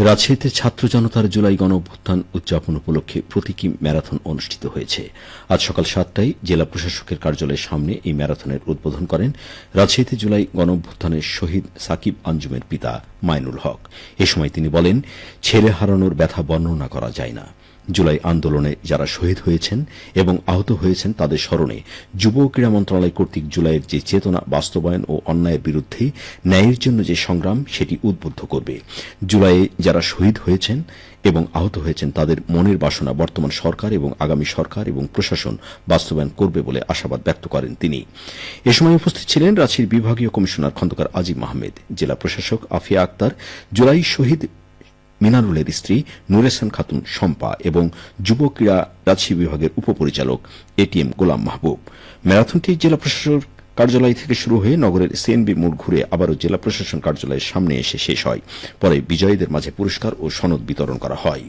রাজশাহীতে ছাত্র জনতার জুলাই গণঅভ্যুত্থান উদযাপন উপলক্ষে প্রতীকী ম্যারাথন অনুষ্ঠিত হয়েছে। আজ সকাল ৭টায় জেলা প্রশাসকের কার্যালয়ের সামনে এই ম্যারাথনের উদ্বোধন করেন রাজশাহীতে জুলাই গণঅভ্যুত্থানের শহীদ সাকিব আঞ্জুমের পিতা মাইনুল হক। এ সময় তিনি বলেন, ছেলে হারানোর ব্যথা বর্ণনা করা যায় না। জুলাই আন্দোলনে যারা শহীদ হয়েছেন এবং আহত হয়েছেন তাদের স্মরণে যুব ও ক্রীড়া মন্ত্রণালয় কর্তৃক জুলাইয়ের যে চেতনা বাস্তবায়ন ও অন্যায়ের বিরুদ্ধে ন্যায়ের জন্য যে সংগ্রাম সেটি উদ্বুদ্ধ করবে। জুলাইয়ে যারা শহীদ হয়েছেন এবং আহত হয়েছেন তাদের মনের বাসনা বর্তমান সরকার এবং আগামী সরকার এবং প্রশাসন বাস্তবায়ন করবে বলে আশাবাদ ব্যক্ত করেন তিনি। এ সময় উপস্থিত ছিলেন রাজশাহীর বিভাগীয় কমিশনার খন্দকার আজিম আহমেদ, জেলা প্রশাসক আফিয়া আক্তার, জুলাই শহীদ মিনারুলের স্ত্রী নুরেসান খাতুন শম্পা এবং যুব ক্রীড়া রাজশাহী বিভাগের উপপরিচালক এটিএম গোলাম মাহবুব। ম্যারাথনটি জেলা প্রশাসক কার্যালয় থেকে শুরু হয়ে নগরের সিএনবি মোড় ঘুরে আবারও জেলা প্রশাসন কার্যালয়ের সামনে এসে শেষ হয়। পরে বিজয়ীদের মাঝে পুরস্কার ও সনদ বিতরণ করা হয়।